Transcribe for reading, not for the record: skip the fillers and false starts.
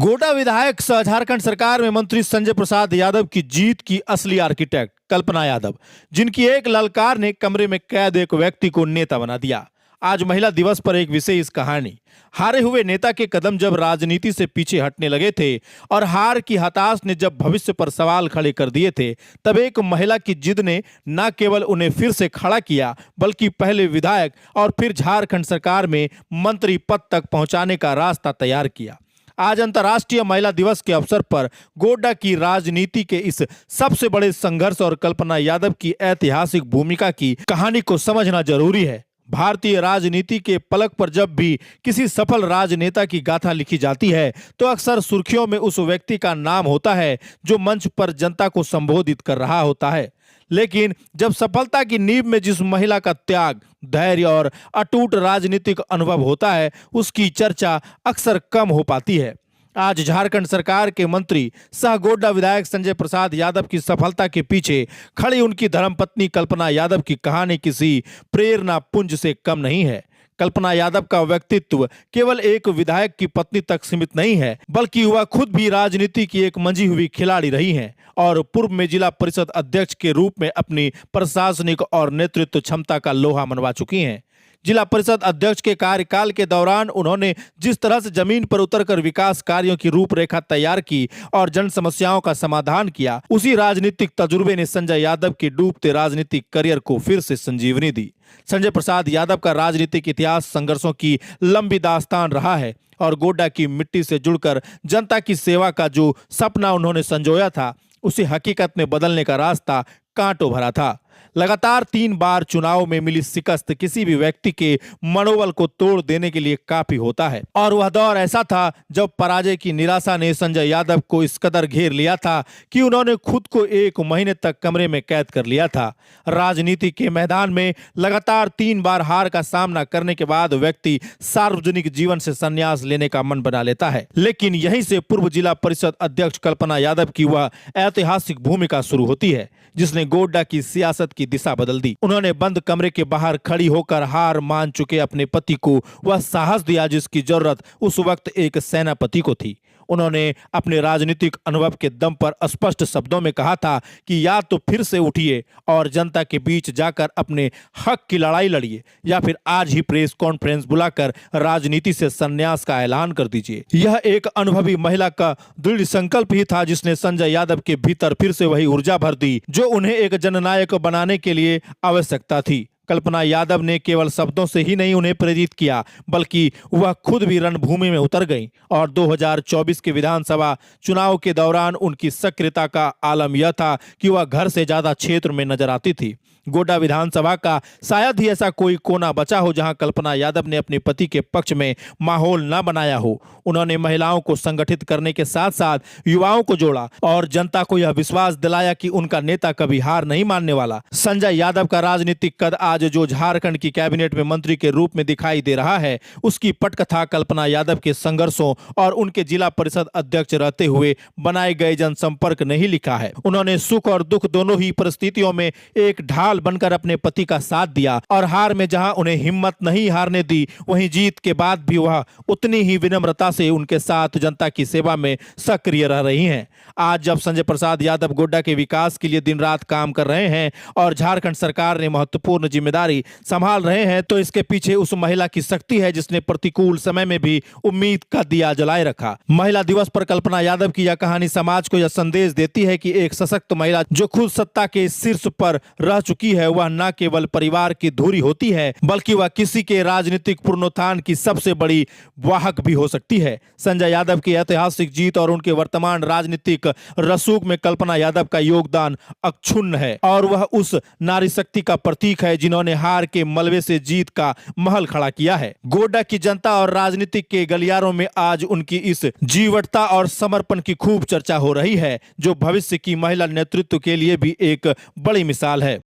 गोड्डा विधायक सह झारखंड सरकार में मंत्री संजय प्रसाद यादव की जीत की असली आर्किटेक्ट कल्पना यादव, जिनकी एक ललकार ने कमरे में कैद एक व्यक्ति को नेता बना दिया। आज महिला दिवस पर एक विशेष कहानी। हारे हुए नेता के कदम जब राजनीति से पीछे हटने लगे थे और हार की हताश ने जब भविष्य पर सवाल खड़े कर दिए थे, तब एक महिला की जिद ने न केवल उन्हें फिर से खड़ा किया, बल्कि पहले विधायक और फिर झारखंड सरकार में मंत्री पद तक पहुंचाने का रास्ता तैयार किया। आज अंतर्राष्ट्रीय महिला दिवस के अवसर पर गोड्डा की राजनीति के इस सबसे बड़े संघर्ष और कल्पना यादव की ऐतिहासिक भूमिका की कहानी को समझना जरूरी है। भारतीय राजनीति के पलक पर जब भी किसी सफल राजनेता की गाथा लिखी जाती है तो अक्सर सुर्खियों में उस व्यक्ति का नाम होता है जो मंच पर जनता को संबोधित कर रहा होता है। लेकिन जब सफलता की नींव में जिस महिला का त्याग, धैर्य और अटूट राजनीतिक अनुभव होता है, उसकी चर्चा अक्सर कम हो पाती है। आज झारखंड सरकार के मंत्री सह गोड्डा विधायक संजय प्रसाद यादव की सफलता के पीछे खड़ी उनकी धर्मपत्नी कल्पना यादव की कहानी किसी प्रेरणा पुंज से कम नहीं है। कल्पना यादव का व्यक्तित्व केवल एक विधायक की पत्नी तक सीमित नहीं है, बल्कि वह खुद भी राजनीति की एक मंजी हुई खिलाड़ी रही हैं और पूर्व में जिला परिषद अध्यक्ष के रूप में अपनी प्रशासनिक और नेतृत्व क्षमता का लोहा मनवा चुकी हैं। जिला परिषद अध्यक्ष के कार्यकाल के दौरान उन्होंने जिस तरह से जमीन पर उतरकर विकास कार्यों की रूपरेखा तैयार की और जन समस्याओं का समाधान किया, उसी राजनीतिक तजुर्बे ने संजय यादव के डूबते राजनीतिक करियर को फिर से संजीवनी दी। संजय प्रसाद यादव का राजनीतिक इतिहास संघर्षों की लंबी दास्तान रहा है और गोड्डा की मिट्टी से जुड़कर जनता की सेवा का जो सपना उन्होंने संजोया था, उसे हकीकत में बदलने का रास्ता कांटों भरा था। लगातार 3 बार चुनाव में मिली शिकस्त किसी भी व्यक्ति के मनोबल को तोड़ देने के लिए काफी होता है और वह दौर ऐसा था जब पराजय की निराशा ने संजय यादव को इस कदर घेर लिया था कि उन्होंने खुद को 1 महीने तक कमरे में कैद कर लिया था। राजनीति के मैदान में लगातार 3 बार हार का सामना करने के बाद व्यक्ति सार्वजनिक जीवन से संन्यास लेने का मन बना लेता है, लेकिन यहीं से पूर्व जिला परिषद अध्यक्ष कल्पना यादव की वह ऐतिहासिक भूमिका शुरू होती है जिसने गोड्डा की सियासत की दिशा बदल दी। उन्होंने बंद कमरे के बाहर खड़ी होकर हार मान चुके अपने पति को वह साहस दिया जिसकी जरूरत उस वक्त एक सेनापति को थी। उन्होंने अपने राजनीतिक अनुभव के दम पर स्पष्ट शब्दों में कहा था कि या तो फिर से उठिए और जनता के बीच जाकर अपने हक की लड़ाई लड़िए, या फिर आज ही प्रेस कॉन्फ्रेंस बुलाकर राजनीति से संन्यास का ऐलान कर दीजिए। यह एक अनुभवी महिला का दृढ़ संकल्प ही था जिसने संजय यादव के भीतर फिर से वही ऊर्जा भर दी जो उन्हें एक जननायक बनाने के लिए आवश्यकता थी। कल्पना यादव ने केवल शब्दों से ही नहीं उन्हें प्रेरित किया, बल्कि वह खुद भी रणभूमि में उतर गईं और 2024 के विधानसभा चुनाव के दौरान उनकी सक्रियता का आलम यह था कि वह घर से ज्यादा क्षेत्र में नजर आती थी। गोड्डा विधानसभा का शायद ही ऐसा कोई कोना बचा हो जहां कल्पना यादव ने अपने पति के पक्ष में माहौल न बनाया हो। उन्होंने महिलाओं को संगठित करने के साथ साथ युवाओं को जोड़ा और जनता को यह विश्वास दिलाया कि उनका नेता कभी हार नहीं मानने वाला। संजय यादव का राजनीतिक कद आज जो झारखंड की कैबिनेट में मंत्री के रूप में दिखाई दे रहा है, उसकी पटकथा कल्पना यादव के संघर्षों और उनके जिला परिषद अध्यक्ष रहते हुए बनाए गए जनसंपर्क नहीं लिखा है। उन्होंने सुख और दुख दोनों ही परिस्थितियों में एक ढाल बनकर अपने पति का साथ दिया और हार में जहां उन्हें हिम्मत नहीं हारने दी, वहीं जीत के बाद भी वह उतनी ही विनम्रता से उनके साथ जनता की सेवा में सक्रिय रह रही हैं। आज जब संजय प्रसाद यादव गोड्डा के विकास के लिए दिन रात काम कर रहे हैं और झारखंड सरकार ने महत्वपूर्ण जिम्मेदारी संभाल रहे हैं, तो इसके पीछे उस महिला की शक्ति है जिसने प्रतिकूल समय में भी उम्मीद का दिया जलाए रखा। महिला दिवस पर कल्पना यादव की यह कहानी समाज को यह संदेश देती है कि एक सशक्त महिला जो खुद सत्ता के शीर्ष पर रह चुकी है, वह न केवल परिवार की धुरी होती है, बल्कि वह किसी के राजनीतिक पुनरुत्थान की सबसे बड़ी वाहक भी हो सकती है। संजय यादव की ऐतिहासिक जीत और उनके वर्तमान राजनीतिक रसूख में कल्पना यादव का योगदान अक्षुण्ण है और वह उस नारी शक्ति का प्रतीक है जिन्होंने हार के मलबे से जीत का महल खड़ा किया है। गोड्डा की जनता और राजनीतिक के गलियारों में आज उनकी इस जीवटता और समर्पण की खूब चर्चा हो रही है, जो भविष्य की महिला नेतृत्व के लिए भी एक बड़ी मिसाल है।